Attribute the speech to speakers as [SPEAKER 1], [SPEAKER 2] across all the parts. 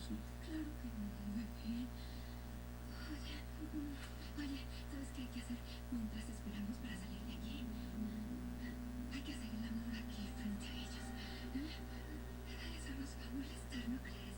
[SPEAKER 1] Claro que no, bebé. Oye, oye, ¿sabes qué hay que hacer mientras esperamos para salir de aquí? Hay que hacer el amor aquí frente a ellos. Eso nos va a molestar, ¿no crees?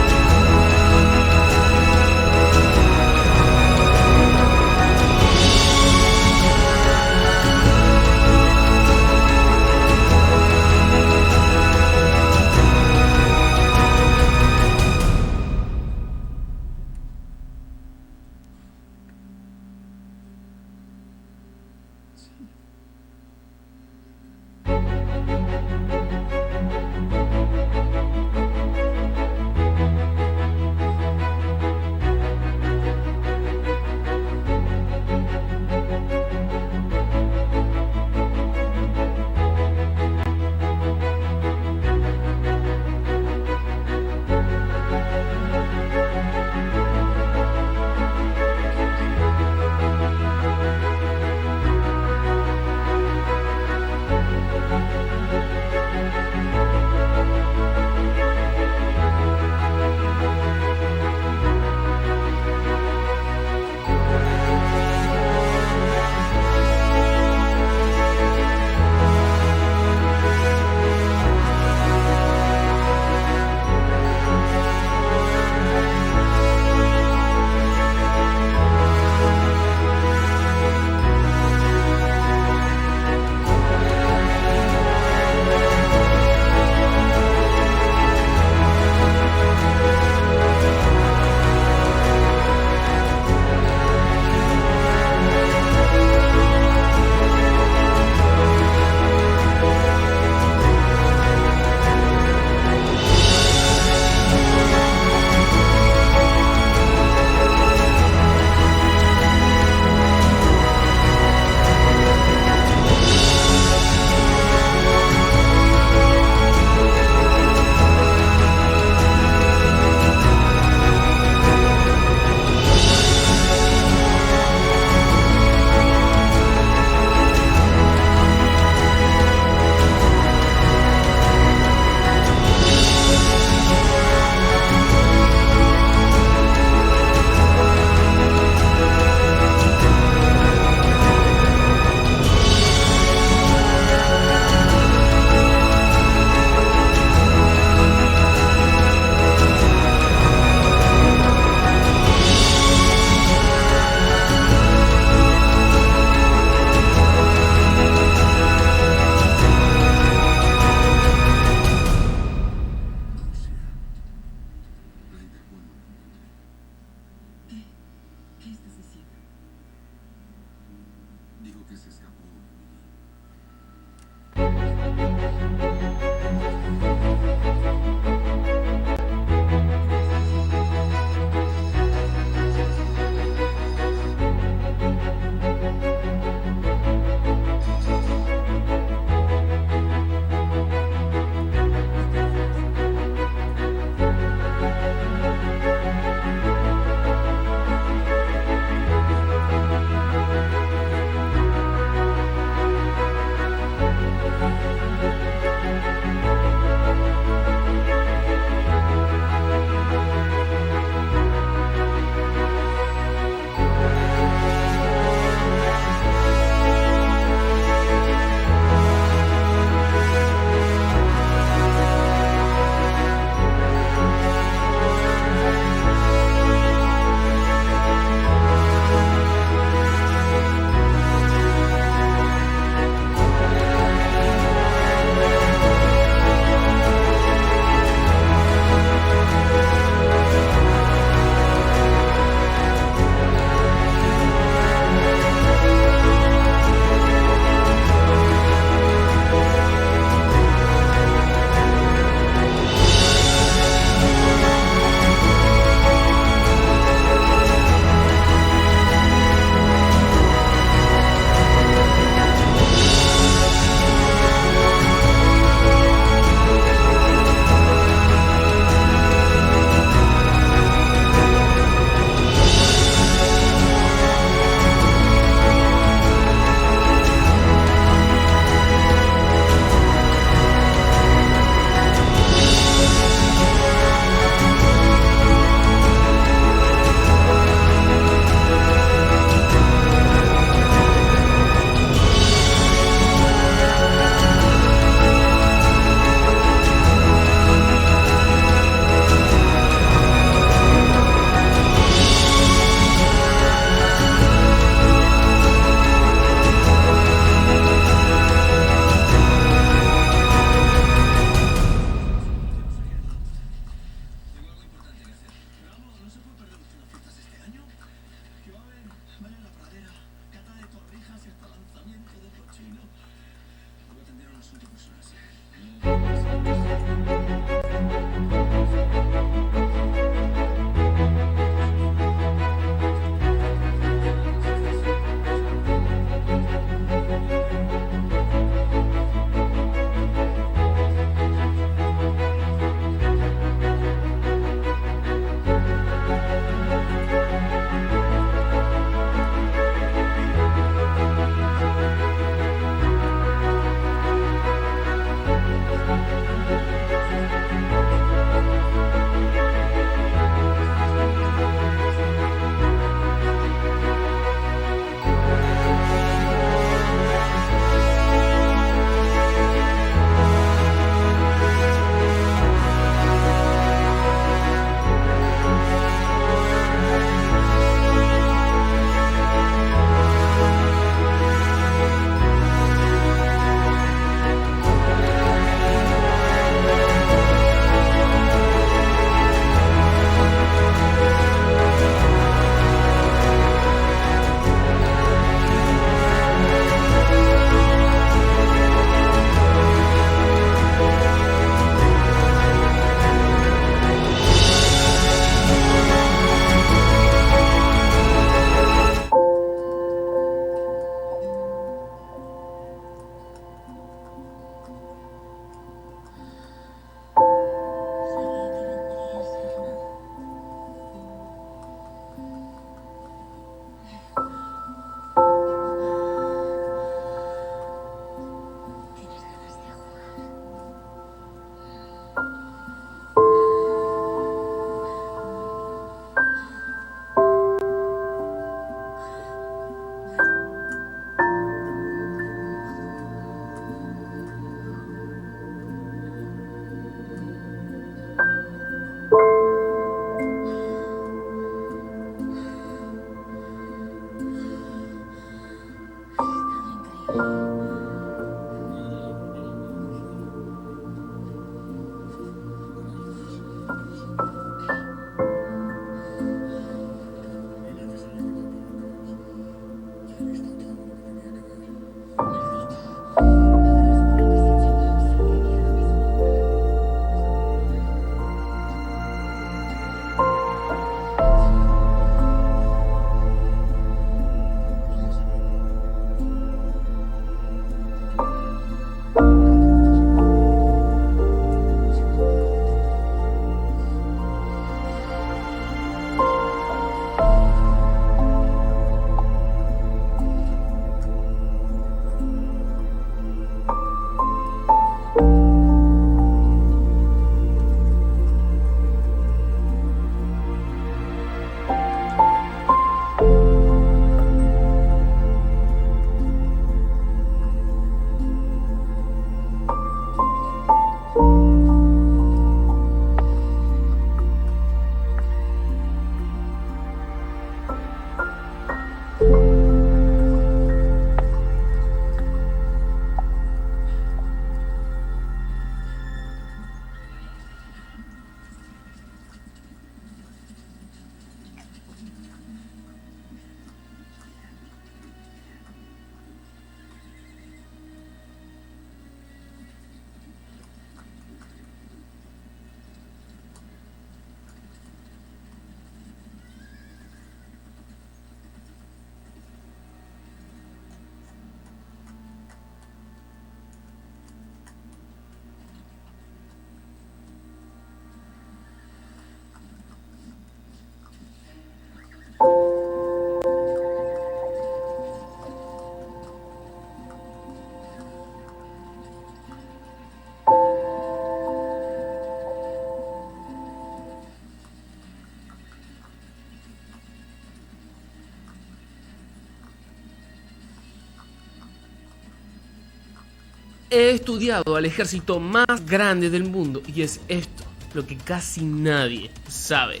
[SPEAKER 2] he estudiado al ejército más grande del mundo y es esto lo que casi nadie sabe.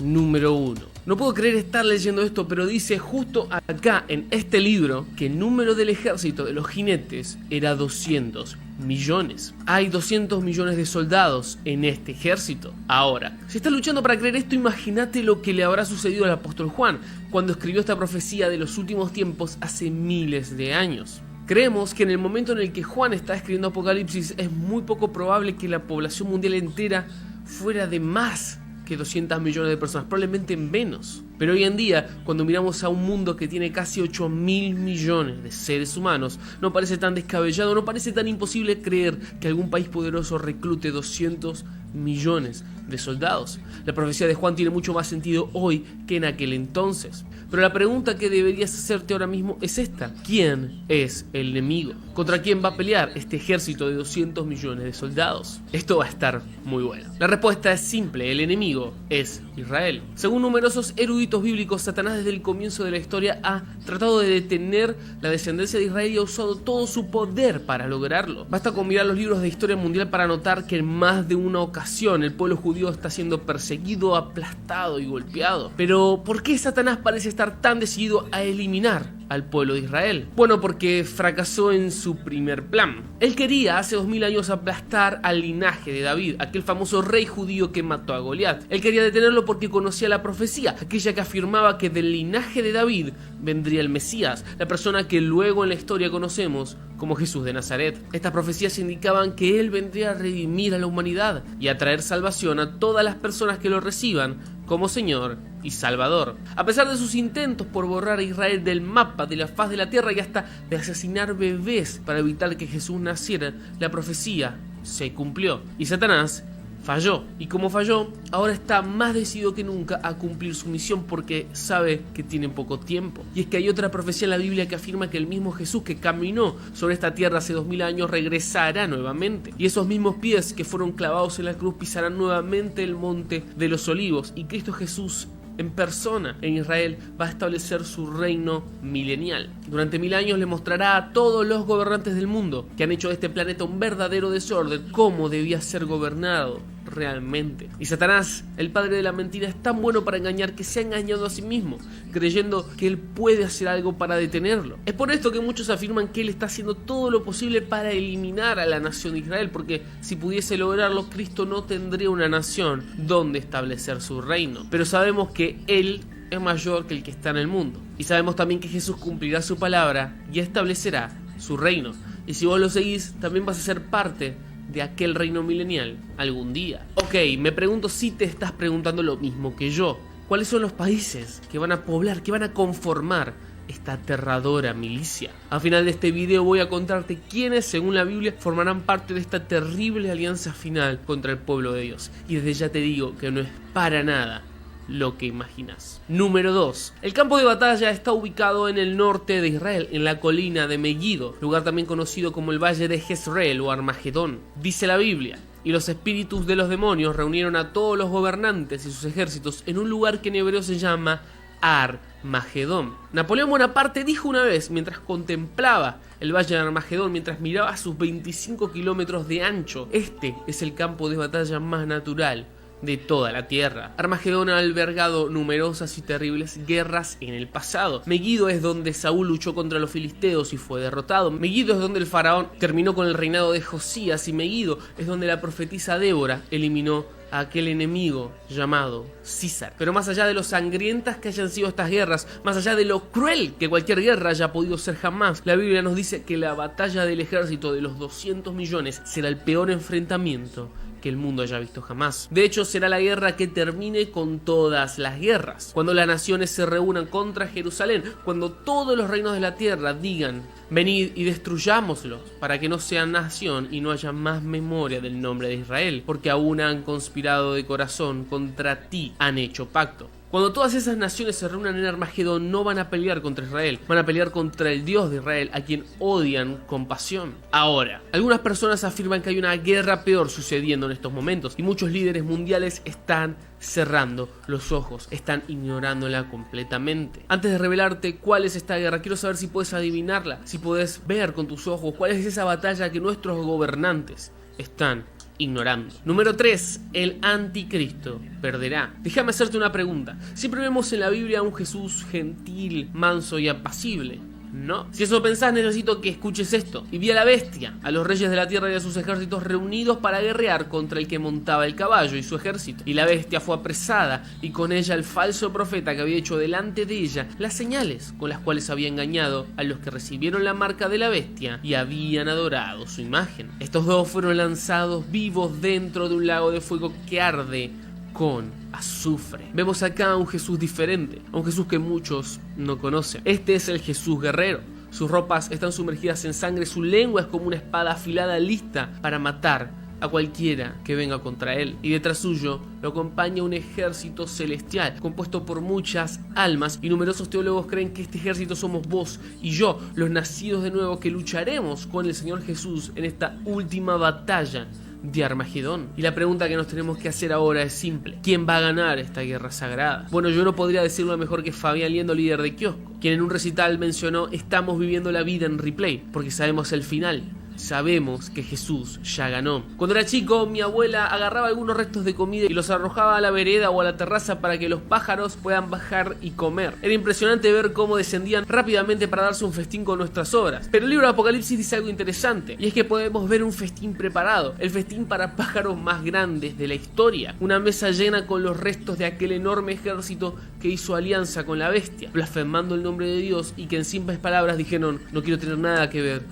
[SPEAKER 2] Número 1. No puedo creer estar leyendo esto, pero dice justo acá en este libro que el número del ejército de los jinetes era 200 millones. Hay 200 millones de soldados en este ejército. Ahora, si estás luchando para creer esto, imagínate lo que le habrá sucedido al apóstol Juan cuando escribió esta profecía de los últimos tiempos hace miles de años. Creemos que en el momento en el que Juan está escribiendo Apocalipsis es muy poco probable que la población mundial entera fuera de más que 200 millones de personas, probablemente menos. Pero hoy en día, cuando miramos a un mundo que tiene casi 8.000 millones de seres humanos, no parece tan descabellado, no parece tan imposible creer que algún país poderoso reclute 200 millones de soldados. La profecía de Juan tiene mucho más sentido hoy que en aquel entonces. Pero la pregunta que deberías hacerte ahora mismo es esta: ¿quién es el enemigo? ¿Contra quién va a pelear este ejército de 200 millones de soldados? Esto va a estar muy bueno. La respuesta es simple: el enemigo es Israel. Según numerosos eruditos bíblicos, Satanás desde el comienzo de la historia ha tratado de detener la descendencia de Israel y ha usado todo su poder para lograrlo. Basta con mirar los libros de historia mundial para notar que en más de una ocasión el pueblo judío está siendo perseguido, aplastado y golpeado. Pero ¿por qué Satanás parece estar tan decidido a eliminar al pueblo de Israel? Bueno, porque fracasó en su primer plan. Él quería hace 2000 años aplastar al linaje de David, aquel famoso rey judío que mató a Goliat. Él quería detenerlo porque conocía la profecía, aquella que afirmaba que del linaje de David vendría el Mesías, la persona que luego en la historia conocemos como Jesús de Nazaret. Estas profecías indicaban que él vendría a redimir a la humanidad y a traer salvación a todas las personas que lo reciban como Señor y Salvador. A pesar de sus intentos por borrar a Israel del mapa, de la faz de la tierra y hasta de asesinar bebés para evitar que Jesús naciera, la profecía se cumplió y Satanás falló. Y como falló, ahora está más decidido que nunca a cumplir su misión porque sabe que tiene poco tiempo. Y es que hay otra profecía en la Biblia que afirma que el mismo Jesús que caminó sobre esta tierra hace 2000 años regresará nuevamente. Y esos mismos pies que fueron clavados en la cruz pisarán nuevamente el monte de los olivos. Y Cristo Jesús en persona en Israel va a establecer su reino milenial. Durante 1000 años le mostrará a todos los gobernantes del mundo que han hecho de este planeta un verdadero desorden cómo debía ser gobernado realmente. Y Satanás, el padre de la mentira, es tan bueno para engañar que se ha engañado a sí mismo, creyendo que él puede hacer algo para detenerlo. Es por esto que muchos afirman que él está haciendo todo lo posible para eliminar a la nación de Israel, porque si pudiese lograrlo, Cristo no tendría una nación donde establecer su reino. Pero sabemos que él es mayor que el que está en el mundo. Y sabemos también que Jesús cumplirá su palabra y establecerá su reino. Y si vos lo seguís, también vas a ser parte de aquel reino milenial algún día. Ok, me pregunto si te estás preguntando lo mismo que yo. ¿Cuáles son los países que van a poblar, que van a conformar esta aterradora milicia? Al final de este video voy a contarte quiénes, según la Biblia, formarán parte de esta terrible alianza final contra el pueblo de Dios. Y desde ya te digo que no es para nada lo que imaginas. Número 2. El campo de batalla está ubicado en el norte de Israel, en la colina de Megiddo, lugar también conocido como el Valle de Jezreel o Armagedón. Dice la Biblia: y los espíritus de los demonios reunieron a todos los gobernantes y sus ejércitos en un lugar que en hebreo se llama Armagedón. Napoleón Bonaparte dijo una vez, mientras contemplaba el Valle de Armagedón, mientras miraba sus 25 kilómetros de ancho: este es el campo de batalla más natural de toda la tierra. Armagedón ha albergado numerosas y terribles guerras en el pasado. Megiddo es donde Saúl luchó contra los filisteos y fue derrotado. Megiddo es donde el faraón terminó con el reinado de Josías, y Megiddo es donde la profetisa Débora eliminó a aquel enemigo llamado César. Pero más allá de lo sangrientas que hayan sido estas guerras, más allá de lo cruel que cualquier guerra haya podido ser jamás, la Biblia nos dice que la batalla del ejército de los 200 millones será el peor enfrentamiento que el mundo haya visto jamás. De hecho, será la guerra que termine con todas las guerras. Cuando las naciones se reúnan contra Jerusalén, cuando todos los reinos de la tierra digan: venid y destruyámoslos, para que no sean nación y no haya más memoria del nombre de Israel, porque aún han conspirado de corazón contra ti, han hecho pacto. Cuando todas esas naciones se reúnan en Armagedón, no van a pelear contra Israel, van a pelear contra el Dios de Israel, a quien odian con pasión. Ahora, algunas personas afirman que hay una guerra peor sucediendo en estos momentos, y muchos líderes mundiales están cerrando los ojos, están ignorándola completamente. Antes de revelarte cuál es esta guerra, quiero saber si puedes adivinarla, si puedes ver con tus ojos cuál es esa batalla que nuestros gobernantes están ignorando. Número 3. El anticristo perderá. Déjame hacerte una pregunta. Siempre vemos en la Biblia a un Jesús gentil, manso y apacible, ¿no? Si eso pensás, necesito que escuches esto. Y vi a la bestia, a los reyes de la tierra y a sus ejércitos reunidos para guerrear contra el que montaba el caballo y su ejército. Y la bestia fue apresada, y con ella el falso profeta que había hecho delante de ella las señales con las cuales había engañado a los que recibieron la marca de la bestia y habían adorado su imagen. Estos dos fueron lanzados vivos dentro de un lago de fuego que arde con azufre. Vemos acá a un Jesús diferente, a un Jesús que muchos no conocen. Este es el Jesús guerrero. Sus ropas están sumergidas en sangre, su lengua es como una espada afilada lista para matar a cualquiera que venga contra él. Y detrás suyo lo acompaña un ejército celestial compuesto por muchas almas, y numerosos teólogos creen que este ejército somos vos y yo, los nacidos de nuevo, que lucharemos con el Señor Jesús en esta última batalla de Armagedón. Y la pregunta que nos tenemos que hacer ahora es simple: ¿quién va a ganar esta guerra sagrada? Bueno, yo no podría decirlo mejor que Fabián Liendo, líder de Kiosco, quien en un recital mencionó: estamos viviendo la vida en replay, porque sabemos el final. Sabemos que Jesús ya ganó. Cuando era chico, mi abuela agarraba algunos restos de comida y los arrojaba a la vereda o a la terraza para que los pájaros puedan bajar y comer. Era impresionante ver cómo descendían rápidamente para darse un festín con nuestras obras. Pero el libro de Apocalipsis dice algo interesante, y es que podemos ver un festín preparado, el festín para pájaros más grandes de la historia. Una mesa llena con los restos de aquel enorme ejército que hizo alianza con la bestia, blasfemando el nombre de Dios, y que en simples palabras dijeron: no quiero tener nada que ver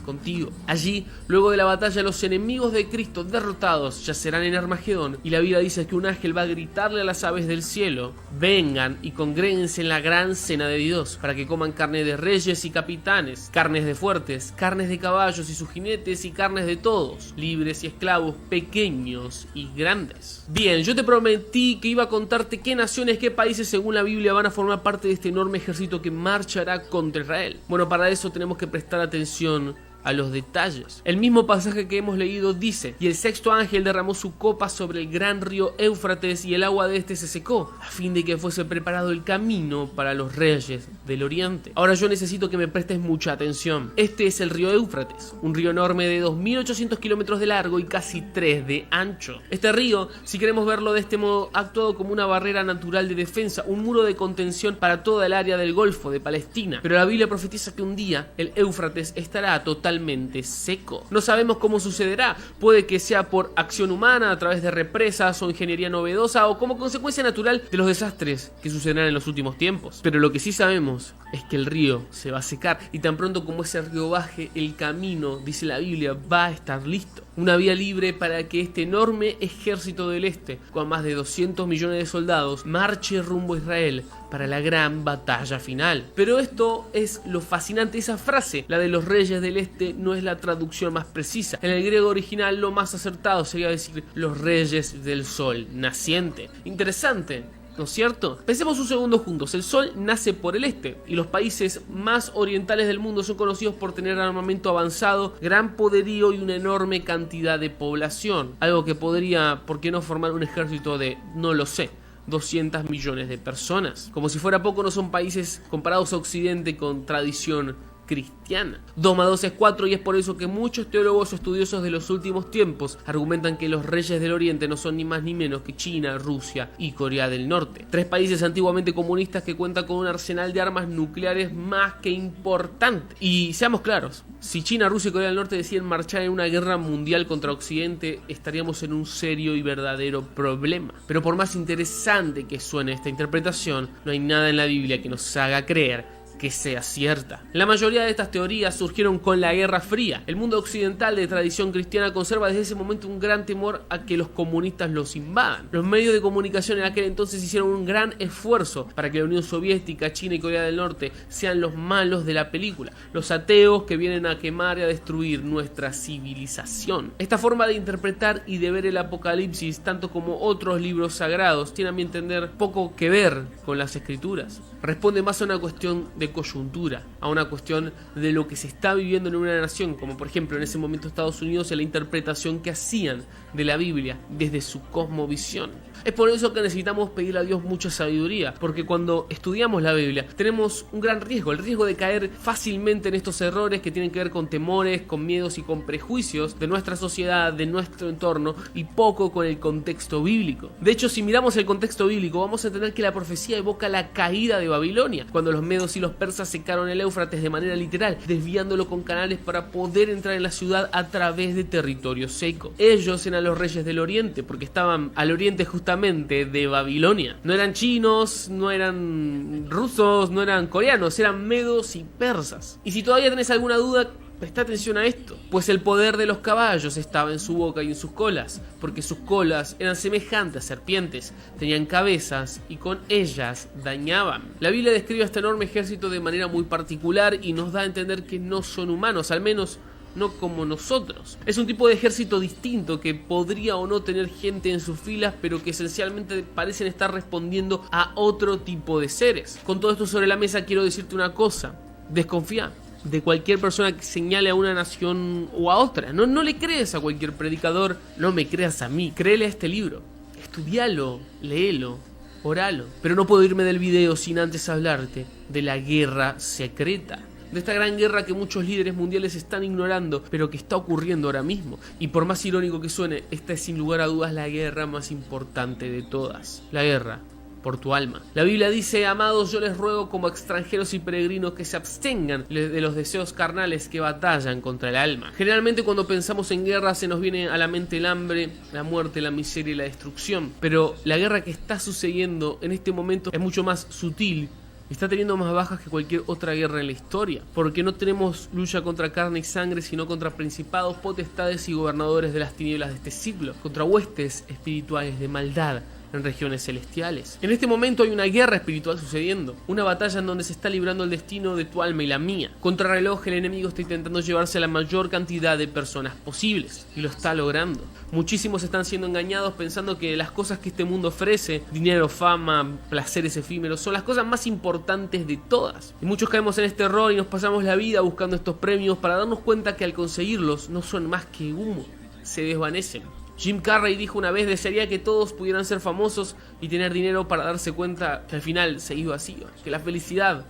[SPEAKER 2] contigo. Allí, luego de la batalla, los enemigos de Cristo derrotados yacerán en Armagedón, y la Biblia dice que un ángel va a gritarle a las aves del cielo: vengan y congréguense en la gran cena de Dios, para que coman carne de reyes y capitanes, carnes de fuertes, carnes de caballos y sus jinetes, y carnes de todos, libres y esclavos, pequeños y grandes. Bien, yo te prometí que iba a contarte qué naciones, qué países según la Biblia van a formar parte de este enorme ejército que marchará contra Israel. Bueno, para eso tenemos que prestar atención a los detalles. El mismo pasaje que hemos leído dice: y el sexto ángel derramó su copa sobre el gran río Éufrates, y el agua de este se secó, a fin de que fuese preparado el camino para los reyes del oriente. Ahora yo necesito que me prestes mucha atención. Este es el río Éufrates, un río enorme de 2.800 kilómetros de largo y casi 3 de ancho. Este río, si queremos verlo de este modo, ha actuado como una barrera natural de defensa, un muro de contención para toda el área del Golfo de Palestina. Pero la Biblia profetiza que un día el Éufrates estará totalmente seco. No sabemos cómo sucederá. Puede que sea por acción humana, a través de represas o ingeniería novedosa, o como consecuencia natural de los desastres que sucederán en los últimos tiempos. Pero lo que sí sabemos es que el río se va a secar, y tan pronto como ese río baje, el camino, dice la Biblia, va a estar listo. Una vía libre para que este enorme ejército del este, con más de 200 millones de soldados, marche rumbo a Israel para la gran batalla final. Pero esto es lo fascinante. Esa frase, la de los reyes del este, no es la traducción más precisa. En el griego original, lo más acertado sería decir los reyes del sol naciente. Interesante, ¿no es cierto? Pensemos un segundo juntos. El sol nace por el este, y los países más orientales del mundo son conocidos por tener armamento avanzado, gran poderío y una enorme cantidad de población. Algo que podría, ¿por qué no formar un ejército de, no lo sé, 200 millones de personas? Como si fuera poco, no son países comparados a Occidente con tradición cristiana. 2 más 2 es 4, y es por eso que muchos teólogos o estudiosos de los últimos tiempos argumentan que los reyes del Oriente no son ni más ni menos que China, Rusia y Corea del Norte. 3 países antiguamente comunistas que cuentan con un arsenal de armas nucleares más que importante. Y seamos claros, si China, Rusia y Corea del Norte deciden marchar en una guerra mundial contra Occidente, estaríamos en un serio y verdadero problema. Pero por más interesante que suene esta interpretación, no hay nada en la Biblia que nos haga creer que sea cierta. La mayoría de estas teorías surgieron con la Guerra Fría. El mundo occidental de tradición cristiana conserva desde ese momento un gran temor a que los comunistas los invadan. Los medios de comunicación en aquel entonces hicieron un gran esfuerzo para que la Unión Soviética, China y Corea del Norte sean los malos de la película, los ateos que vienen a quemar y a destruir nuestra civilización. Esta forma de interpretar y de ver el Apocalipsis, tanto como otros libros sagrados, tiene a mi entender poco que ver con las escrituras. Responde más a una cuestión de coyuntura, a una cuestión de lo que se está viviendo en una nación, como por ejemplo en ese momento Estados Unidos, en la interpretación que hacían de la Biblia desde su cosmovisión. Es por eso que necesitamos pedirle a Dios mucha sabiduría, porque cuando estudiamos la Biblia tenemos un gran riesgo, el riesgo de caer fácilmente en estos errores que tienen que ver con temores, con miedos y con prejuicios de nuestra sociedad, de nuestro entorno, y poco con el contexto bíblico. De hecho, si miramos el contexto bíblico, vamos a entender que la profecía evoca la caída de Babilonia, cuando los medos y los persas secaron el Éufrates de manera literal, desviándolo con canales para poder entrar en la ciudad a través de territorio seco. Ellos eran los reyes del oriente, porque estaban al oriente justamente de Babilonia. No eran chinos, no eran rusos, no eran coreanos, eran medos y persas. Y si todavía tenés alguna duda, presta atención a esto, pues el poder de los caballos estaba en su boca y en sus colas, porque sus colas eran semejantes a serpientes, tenían cabezas y con ellas dañaban. La Biblia describe a este enorme ejército de manera muy particular y nos da a entender que no son humanos, al menos no como nosotros. Es un tipo de ejército distinto que podría o no tener gente en sus filas, pero que esencialmente parecen estar respondiendo a otro tipo de seres. Con todo esto sobre la mesa quiero decirte una cosa: desconfía de cualquier persona que señale a una nación o a otra. No le crees a cualquier predicador, no me creas a mí, créele a este libro, estudialo, léelo, oralo. Pero no puedo irme del video sin antes hablarte de la guerra secreta, de esta gran guerra que muchos líderes mundiales están ignorando, pero que está ocurriendo ahora mismo. Y por más irónico que suene, esta es sin lugar a dudas la guerra más importante de todas, la guerra por tu alma. La Biblia dice: amados, yo les ruego como extranjeros y peregrinos que se abstengan de los deseos carnales que batallan contra el alma. Generalmente cuando pensamos en guerra se nos viene a la mente el hambre, la muerte, la miseria y la destrucción, pero la guerra que está sucediendo en este momento es mucho más sutil. Está teniendo más bajas que cualquier otra guerra en la historia, porque no tenemos lucha contra carne y sangre, sino contra principados, potestades y gobernadores de las tinieblas de este siglo, contra huestes espirituales de maldad en regiones celestiales. En este momento hay una guerra espiritual sucediendo, una batalla en donde se está librando el destino de tu alma y la mía. Contra reloj, el enemigo está intentando llevarse a la mayor cantidad de personas posibles, y lo está logrando. Muchísimos están siendo engañados pensando que las cosas que este mundo ofrece, dinero, fama, placeres efímeros, son las cosas más importantes de todas. Y muchos caemos en este error y nos pasamos la vida buscando estos premios para darnos cuenta que al conseguirlos no son más que humo, se desvanecen. Jim Carrey dijo una vez: desearía que todos pudieran ser famosos y tener dinero para darse cuenta que al final se iba vacío, que la felicidad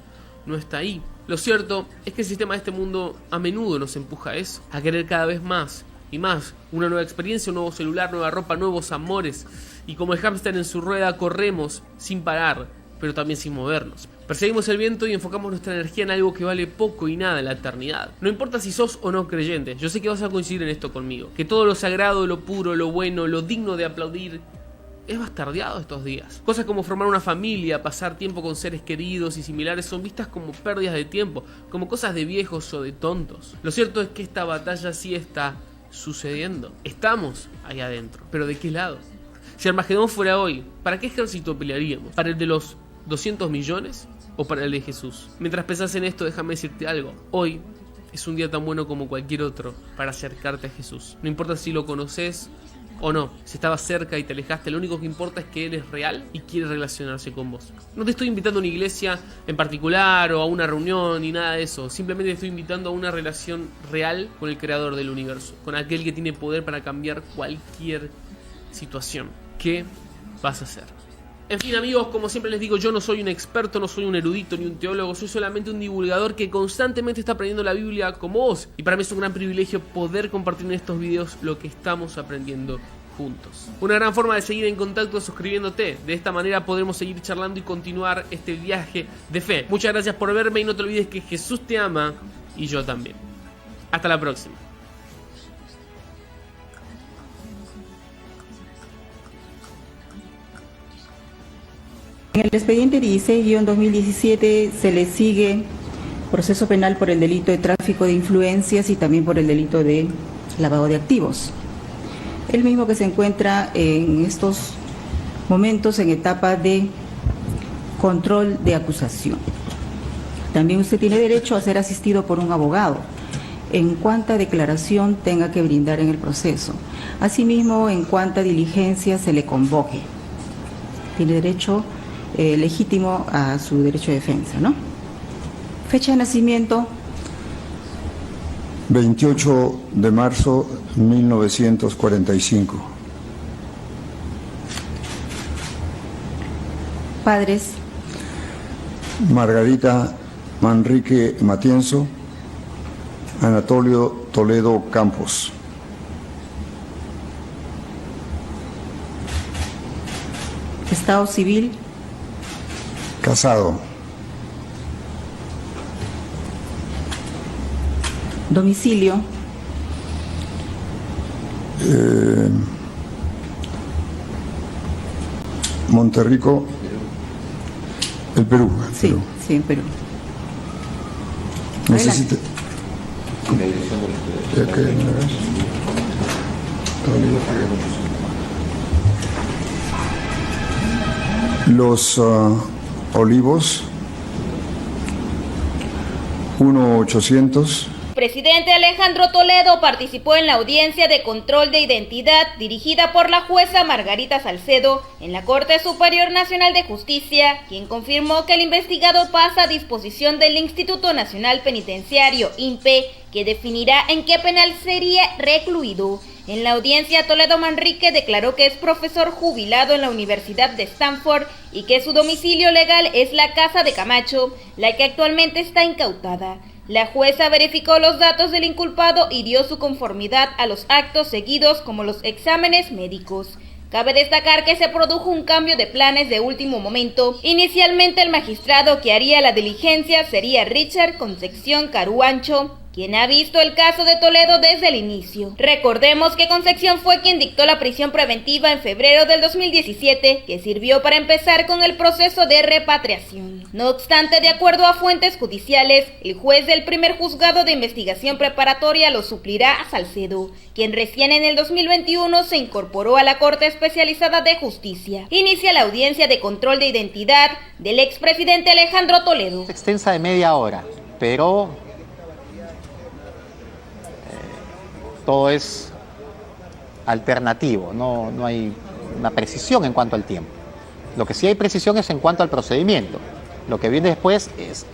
[SPEAKER 2] no está ahí. Lo cierto es que el sistema de este mundo a menudo nos empuja a eso, a querer cada vez más y más, una nueva experiencia, un nuevo celular, nueva ropa, nuevos amores, y como el hámster en su rueda corremos sin parar, pero también sin movernos. Perseguimos el viento y enfocamos nuestra energía en algo que vale poco y nada en la eternidad. No importa si sos o no creyente, yo sé que vas a coincidir en esto conmigo, que todo lo sagrado, lo puro, lo bueno, lo digno de aplaudir es bastardeado estos días. Cosas como formar una familia, pasar tiempo con seres queridos y similares son vistas como pérdidas de tiempo, como cosas de viejos o de tontos. Lo cierto es que esta batalla sí está sucediendo. Estamos ahí adentro, pero ¿de qué lado? Si Armagedón fuera hoy, ¿para qué ejército pelearíamos? ¿Para el de los 200 millones o para el de Jesús? Mientras pensás en esto, déjame decirte algo. Hoy es un día tan bueno como cualquier otro para acercarte a Jesús. No importa si lo conoces o no, si estabas cerca y te alejaste, lo único que importa es que Él es real y quiere relacionarse con vos. No te estoy invitando a una iglesia en particular o a una reunión ni nada de eso. Simplemente te estoy invitando a una relación real con el Creador del universo, con aquel que tiene poder para cambiar cualquier situación. ¿Qué vas a hacer? En fin, amigos, como siempre les digo, yo no soy un experto, no soy un erudito ni un teólogo, soy solamente un divulgador que constantemente está aprendiendo la Biblia como vos. Y para mí es un gran privilegio poder compartir en estos videos lo que estamos aprendiendo juntos. Una gran forma de seguir en contacto es suscribiéndote. De esta manera podremos seguir charlando y continuar este viaje de fe. Muchas gracias por verme y no te olvides que Jesús te ama y yo también. Hasta la próxima.
[SPEAKER 3] En el expediente dice, guión 2017, se le sigue proceso penal por el delito de tráfico de influencias y también por el delito de lavado de activos. El mismo que se encuentra en estos momentos en etapa de control de acusación. También usted tiene derecho a ser asistido por un abogado en cuanta declaración tenga que brindar en el proceso. Asimismo, en cuanta diligencia se le convoque. Tiene derecho legítimo a su derecho de defensa, ¿no? Fecha de nacimiento.
[SPEAKER 4] 28 de marzo 1945.
[SPEAKER 3] Padres.
[SPEAKER 4] Margarita Manrique Matienzo, Anatolio Toledo Campos.
[SPEAKER 3] Estado civil.
[SPEAKER 4] Casado.
[SPEAKER 3] Domicilio.
[SPEAKER 4] Monterrico, el Perú.
[SPEAKER 3] Sí,
[SPEAKER 4] Perú.
[SPEAKER 3] sí, en Perú.
[SPEAKER 4] Necesita. Los Olivos, 1-800.
[SPEAKER 5] Presidente Alejandro Toledo participó en la audiencia de control de identidad dirigida por la jueza Margarita Salcedo en la Corte Superior Nacional de Justicia, quien confirmó que el investigado pasa a disposición del Instituto Nacional Penitenciario, INPE, que definirá en qué penal sería recluido. En la audiencia, Toledo Manrique declaró que es profesor jubilado en la Universidad de Stanford y que su domicilio legal es la Casa de Camacho, la que actualmente está incautada. La jueza verificó los datos del inculpado y dio su conformidad a los actos seguidos como los exámenes médicos. Cabe destacar que se produjo un cambio de planes de último momento. Inicialmente el magistrado que haría la diligencia sería Richard Concepción Caruancho, quien ha visto el caso de Toledo desde el inicio. Recordemos que Concepción fue quien dictó la prisión preventiva en febrero del 2017, que sirvió para empezar con el proceso de repatriación. No obstante, de acuerdo a fuentes judiciales, el juez del primer juzgado de investigación preparatoria lo suplirá a Salcedo, quien recién en el 2021 se incorporó a la Corte Especializada de Justicia. Inicia la audiencia de control de identidad del expresidente Alejandro Toledo.
[SPEAKER 6] Extensa de media hora, pero todo es alternativo, no hay una precisión en cuanto al tiempo. Lo que sí hay precisión es en cuanto al procedimiento. Lo que viene después es...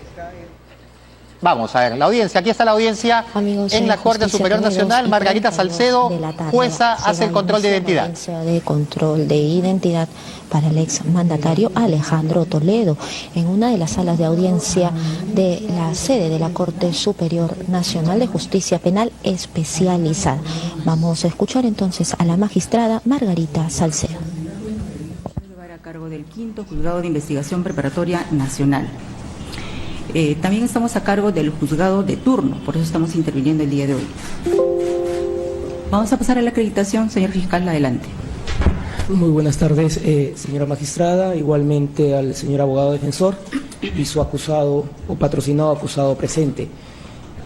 [SPEAKER 6] Vamos a ver, la audiencia, aquí está la audiencia. Amigos, en la Corte Superior Nacional, Margarita Salcedo, jueza, hace el control de identidad.
[SPEAKER 7] De control de identidad para el exmandatario Alejandro Toledo, en una de las salas de audiencia de la sede de la Corte Superior Nacional de Justicia Penal Especializada. Vamos a escuchar entonces a la magistrada Margarita Salcedo.
[SPEAKER 3] A cargo del 5º Juzgado de Investigación Preparatoria Nacional. También estamos a cargo del juzgado de turno, por eso estamos interviniendo el día de hoy. Vamos a pasar a la acreditación, señor fiscal, adelante.
[SPEAKER 8] Muy buenas tardes, señora magistrada, igualmente al señor abogado defensor y su acusado o patrocinado acusado presente.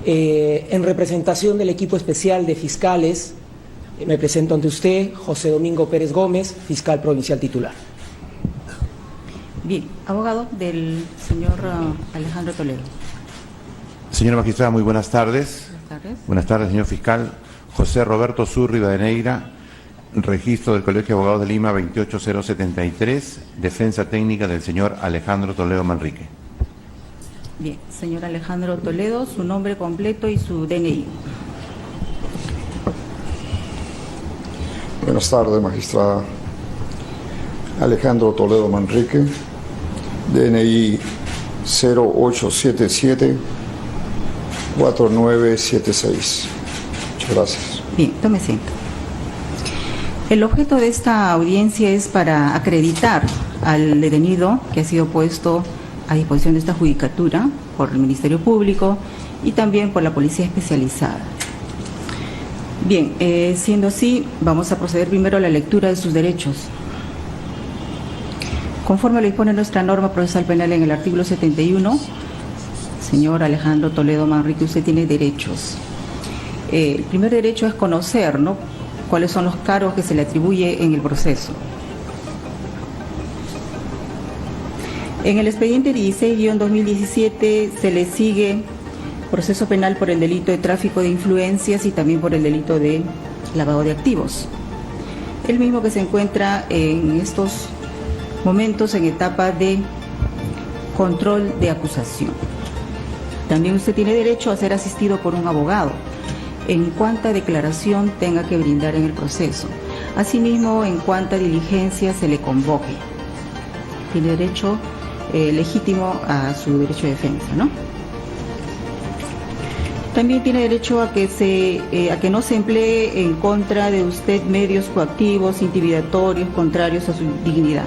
[SPEAKER 8] En representación del equipo especial de fiscales, me presento ante usted, José Domingo Pérez Gómez, fiscal provincial titular.
[SPEAKER 3] Bien, abogado del señor Alejandro Toledo.
[SPEAKER 9] Señora magistrada, muy buenas tardes.
[SPEAKER 3] Buenas tardes.
[SPEAKER 9] Buenas tardes, señor fiscal. José Roberto Zurri Badeneira, registro del Colegio de Abogados de Lima 28073, defensa técnica del señor Alejandro Toledo Manrique.
[SPEAKER 3] Bien, señor Alejandro Toledo, su nombre completo y su DNI.
[SPEAKER 4] Buenas tardes, magistrada. Alejandro Toledo Manrique, DNI 0877-4976. Muchas gracias.
[SPEAKER 3] Bien, tome asiento. El objeto de esta audiencia es para acreditar al detenido que ha sido puesto a disposición de esta judicatura por el Ministerio Público y también por la Policía Especializada. Bien, siendo así, vamos a proceder primero a la lectura de sus derechos. Conforme lo dispone nuestra norma procesal penal en el artículo 71, Señor Alejandro Toledo Manrique, usted tiene derechos. El primer derecho es conocer, ¿no?, cuáles son los cargos que se le atribuye en el proceso. En el expediente 16-2017 se le sigue proceso penal por el delito de tráfico de influencias y también por el delito de lavado de activos. El mismo que se encuentra en estos momentos en etapa de control de acusación. También usted tiene derecho a ser asistido por un abogado en cuanta declaración tenga que brindar en el proceso. Asimismo, en cuanta diligencia se le convoque. Tiene derecho legítimo a su derecho de defensa, ¿no? También tiene derecho a que no se emplee en contra de usted medios coactivos, intimidatorios, contrarios a su dignidad.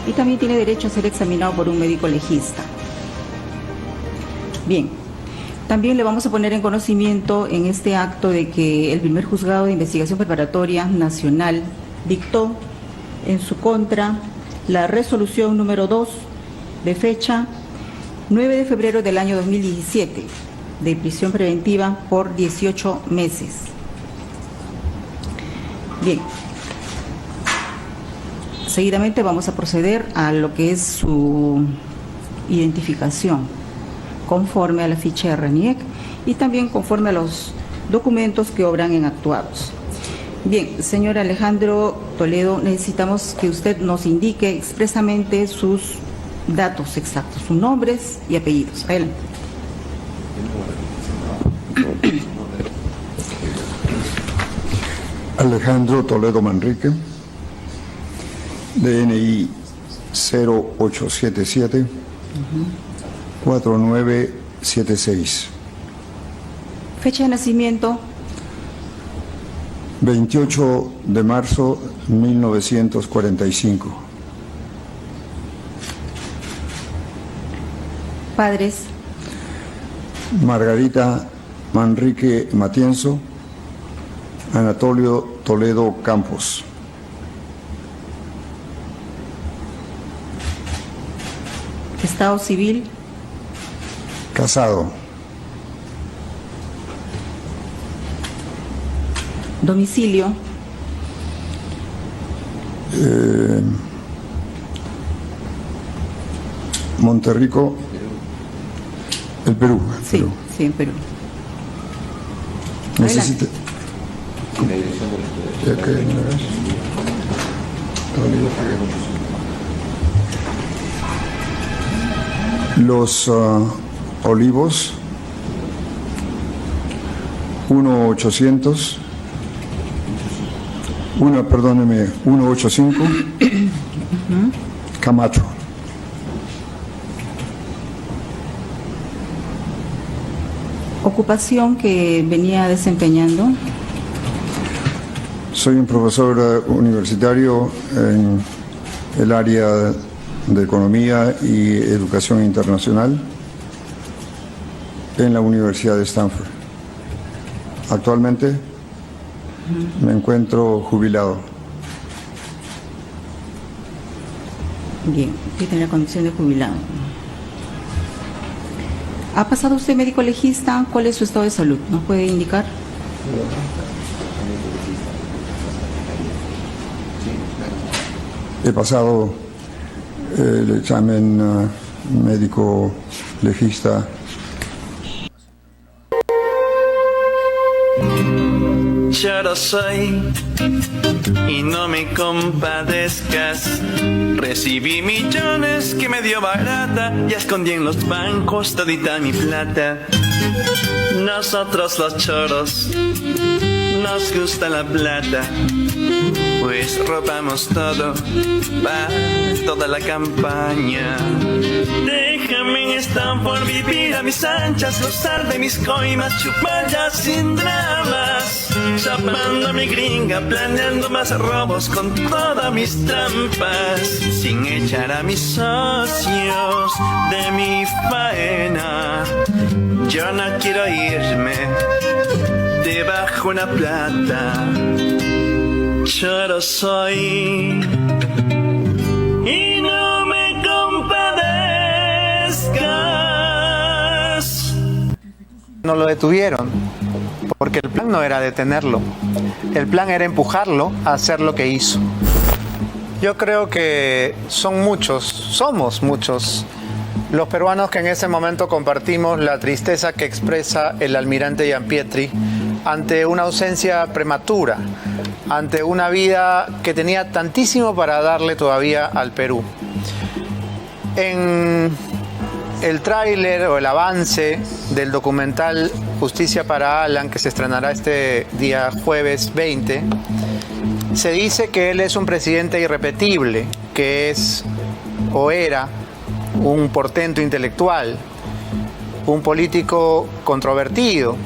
[SPEAKER 3] Y también tiene derecho a ser examinado por un médico legista. Bien, también le vamos a poner en conocimiento en este acto de que el primer juzgado de investigación preparatoria nacional dictó en su contra la resolución número 2 de fecha 9 de febrero del año 2017 de prisión preventiva por 18 meses. Bien. Seguidamente vamos a proceder a lo que es su identificación conforme a la ficha de RENIEC y también conforme a los documentos que obran en actuados. Bien, señor Alejandro Toledo, necesitamos que usted nos indique expresamente sus datos exactos, sus nombres y apellidos. Adelante.
[SPEAKER 4] Alejandro Toledo Manrique, DNI 0877 4976.
[SPEAKER 3] Fecha de nacimiento
[SPEAKER 4] 28 de marzo 1945.
[SPEAKER 3] Padres:
[SPEAKER 4] Margarita Manrique Matienzo, Anatolio Toledo Campos.
[SPEAKER 3] Estado civil:
[SPEAKER 4] Casado.
[SPEAKER 3] Domicilio:
[SPEAKER 4] Monterrico, el Perú.
[SPEAKER 3] Sí,
[SPEAKER 4] Perú.
[SPEAKER 3] sí, en Perú.
[SPEAKER 4] Necesita. Los Olivos, 1-800, 185, Camacho.
[SPEAKER 3] Ocupación que venía desempeñando:
[SPEAKER 4] Soy un profesor universitario en el área de Economía y Educación Internacional en la Universidad de Stanford. Actualmente me encuentro jubilado.
[SPEAKER 3] Bien, que tiene la condición de jubilado. ¿Ha pasado usted médico legista? ¿Cuál es su estado de salud? ¿Nos puede indicar?
[SPEAKER 4] He pasado el examen médico legista.
[SPEAKER 10] Yo soy y no me compadezcas. Recibí millones que me dio barata y escondí en los bancos todita mi plata. Nosotros los choros nos gusta la plata, pues robamos todo para toda la campaña. Déjame en Stanford vivir a mis anchas, gozar de mis coimas, chupallas sin dramas, chapando a mi gringa, planeando más robos con todas mis trampas, sin echar a mis socios de mi faena. Yo no quiero irme debajo una plata. Yo soy y no me compadezcas.
[SPEAKER 11] no lo detuvieron, porque el plan no era detenerlo, el plan era empujarlo a hacer lo que hizo. Yo creo que somos muchos los peruanos que en ese momento compartimos la tristeza que expresa el almirante Gianpietri ante una ausencia prematura, ante una vida que tenía tantísimo para darle todavía al Perú. En el tráiler o el avance del documental Justicia para Alan, que se estrenará este día jueves 20, se dice que él es un presidente irrepetible, que es o era un portento intelectual, un político controvertido.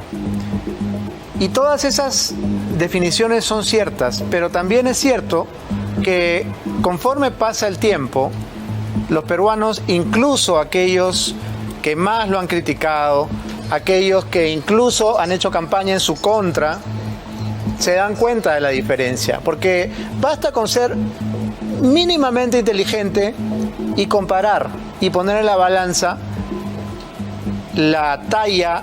[SPEAKER 11] Y todas esas definiciones son ciertas, pero también es cierto que conforme pasa el tiempo, los peruanos, incluso aquellos que más lo han criticado, aquellos que incluso han hecho campaña en su contra, se dan cuenta de la diferencia, porque basta con ser mínimamente inteligente y comparar y poner en la balanza la talla,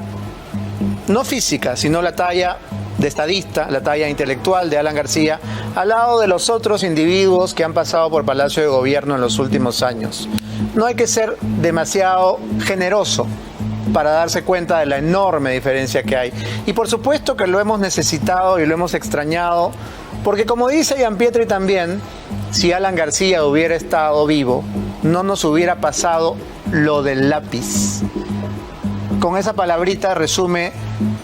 [SPEAKER 11] no física, sino la talla de estadista, la talla intelectual de Alan García, al lado de los otros individuos que han pasado por Palacio de Gobierno en los últimos años. No hay que ser demasiado generoso para darse cuenta de la enorme diferencia que hay. Y por supuesto que lo hemos necesitado y lo hemos extrañado, porque como dice Gianpietri también, si Alan García hubiera estado vivo, no nos hubiera pasado lo del lápiz. Con esa palabrita resume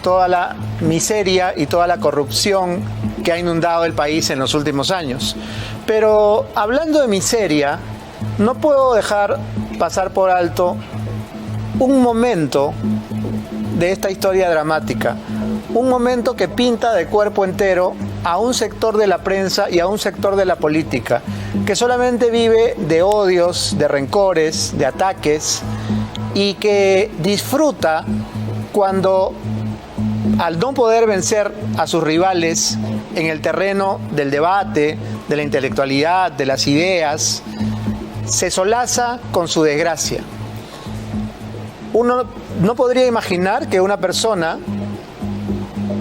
[SPEAKER 11] toda la miseria y toda la corrupción que ha inundado el país en los últimos años. Pero hablando de miseria, no puedo dejar pasar por alto un momento de esta historia dramática, un momento que pinta de cuerpo entero a un sector de la prensa y a un sector de la política, que solamente vive de odios, de rencores, de ataques, y que disfruta cuando, al no poder vencer a sus rivales en el terreno del debate, de la intelectualidad, de las ideas, se solaza con su desgracia. Uno no podría imaginar que una persona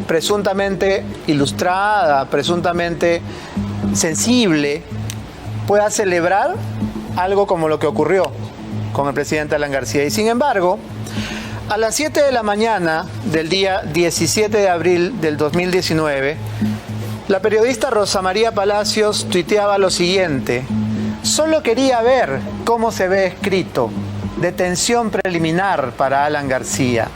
[SPEAKER 11] presuntamente ilustrada, presuntamente sensible, pueda celebrar algo como lo que ocurrió con el presidente Alan García. Y sin embargo, a las 7 de la mañana del día 17 de abril del 2019, la periodista Rosa María Palacios tuiteaba lo siguiente: solo quería ver cómo se ve escrito: detención preliminar para Alan García.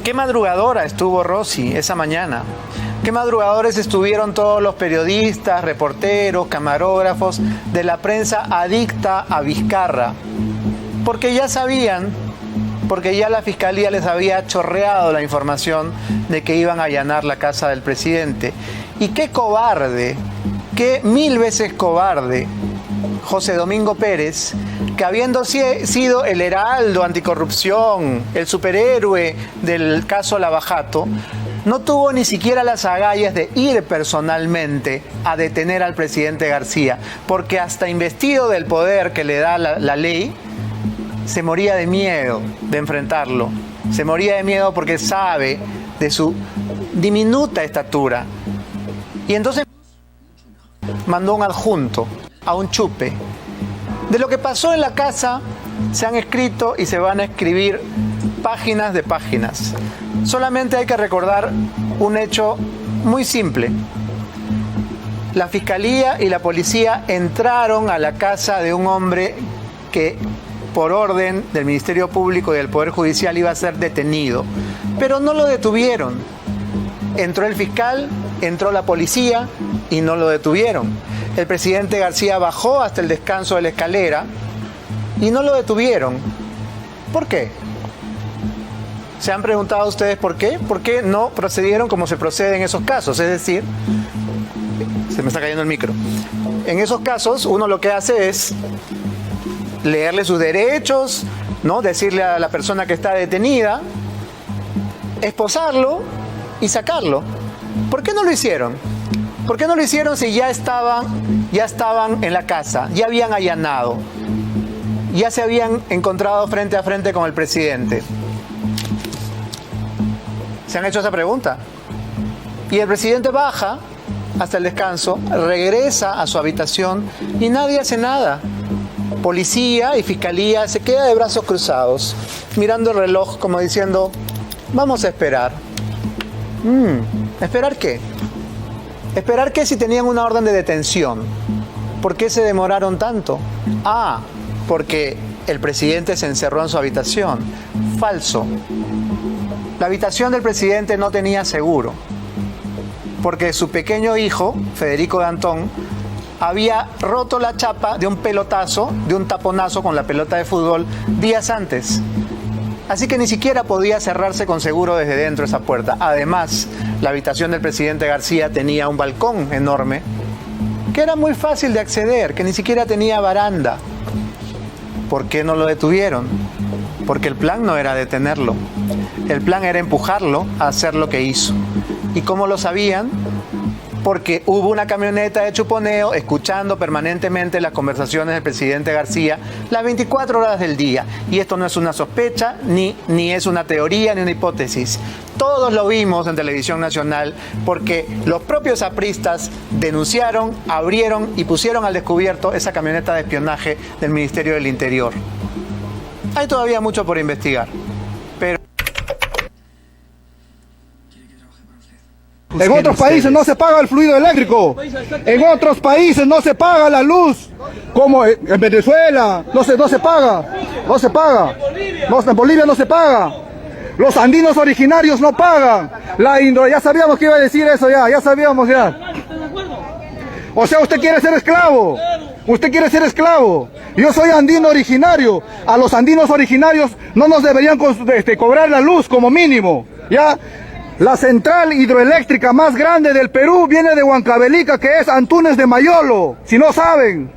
[SPEAKER 11] Qué madrugadora estuvo Rosy esa mañana. Qué madrugadores estuvieron todos los periodistas, reporteros, camarógrafos de la prensa adicta a Vizcarra. Porque ya sabían, porque ya la fiscalía les había chorreado la información de que iban a allanar la casa del presidente. Y qué cobarde, qué 1000 veces cobarde José Domingo Pérez, que habiendo sido el heraldo anticorrupción, el superhéroe del caso Lavajato, no tuvo ni siquiera las agallas de ir personalmente a detener al presidente García, porque hasta investido del poder que le da la ley, se moría de miedo de enfrentarlo, se moría de miedo porque sabe de su diminuta estatura. Y entonces mandó un adjunto a un chupe. De lo que pasó en la casa se han escrito y se van a escribir páginas de páginas. Solamente hay que recordar un hecho muy simple. La fiscalía y la policía entraron a la casa de un hombre que, por orden del Ministerio Público y del Poder Judicial, iba a ser detenido, pero no lo detuvieron. Entró el fiscal, entró la policía y no lo detuvieron. El presidente García bajó hasta el descanso de la escalera y no lo detuvieron. ¿Por qué? ¿Se han preguntado ustedes por qué? ¿Por qué no procedieron como se procede en esos casos? Es decir, se me está cayendo el micro. En esos casos uno lo que hace es leerle sus derechos, ¿no? Decirle a la persona que está detenida, esposarlo y sacarlo. ¿Por qué no lo hicieron? ¿Por qué no lo hicieron si ya estaban en la casa, ya habían allanado, ya se habían encontrado frente a frente con el presidente? ¿Se han hecho esa pregunta? Y el presidente baja hasta el descanso, regresa a su habitación y nadie hace nada. Policía y fiscalía se queda de brazos cruzados, mirando el reloj como diciendo, vamos a esperar. ¿Esperar qué? ¿Esperar qué si tenían una orden de detención? ¿Por qué se demoraron tanto? Porque el presidente se encerró en su habitación. Falso. La habitación del presidente no tenía seguro, porque su pequeño hijo, Federico Dantón, había roto la chapa de un pelotazo, de un taponazo con la pelota de fútbol días antes. Así que ni siquiera podía cerrarse con seguro desde dentro esa puerta. Además, la habitación del presidente García tenía un balcón enorme, que era muy fácil de acceder, que ni siquiera tenía baranda. ¿Por qué no lo detuvieron? Porque el plan no era detenerlo. El plan era empujarlo a hacer lo que hizo. ¿Y cómo lo sabían? Porque hubo una camioneta de chuponeo escuchando permanentemente las conversaciones del presidente García las 24 horas del día. Y esto no es una sospecha, ni es una teoría, ni una hipótesis. Todos lo vimos en Televisión Nacional porque los propios apristas denunciaron, abrieron y pusieron al descubierto esa camioneta de espionaje del Ministerio del Interior. Hay todavía mucho por investigar, pero...
[SPEAKER 12] En otros países no se paga el fluido eléctrico. En otros países no se paga la luz. Como en Venezuela, no se paga. No se paga. En Bolivia no se paga. Los andinos originarios no pagan. Ya sabíamos que iba a decir eso ya sabíamos ya. O sea, usted quiere ser esclavo. Usted quiere ser esclavo. Yo soy andino originario. A los andinos originarios no nos deberían cobrar la luz como mínimo. ¿Ya? La central hidroeléctrica más grande del Perú viene de Huancavelica, que es Antunes de Mayolo, si no saben.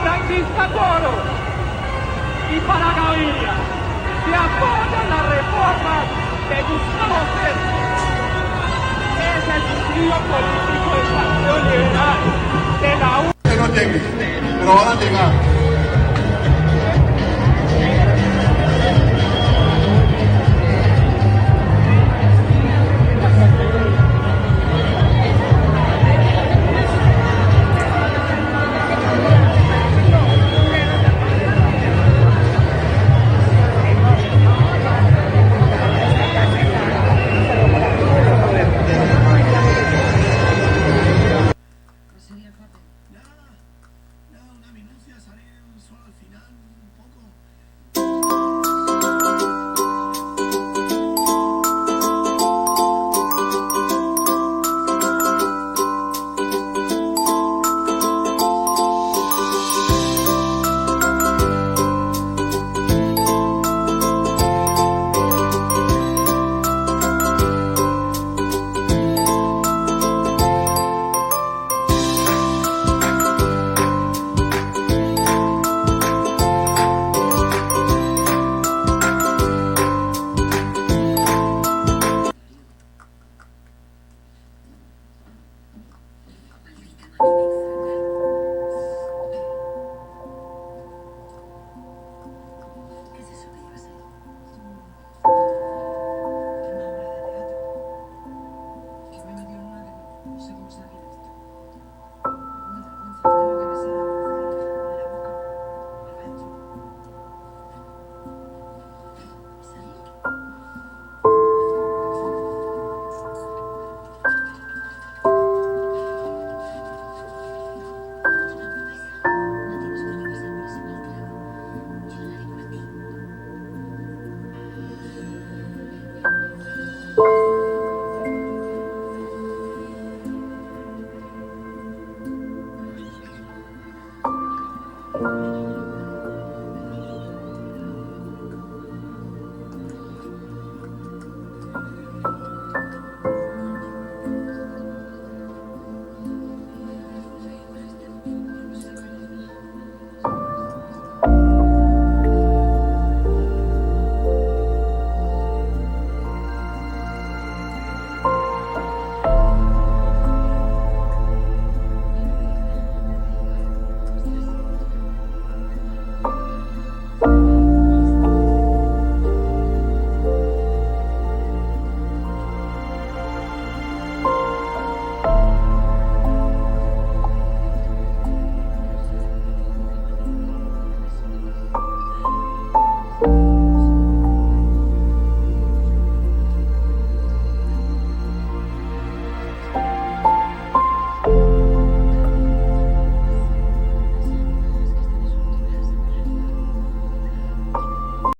[SPEAKER 13] Francisca Toro y para Gaviria se apoyan las reformas de Gustavo Petro. Es el suicidio político del Partido Liberal de la U.
[SPEAKER 14] Que no lleguen, pero van a llegar.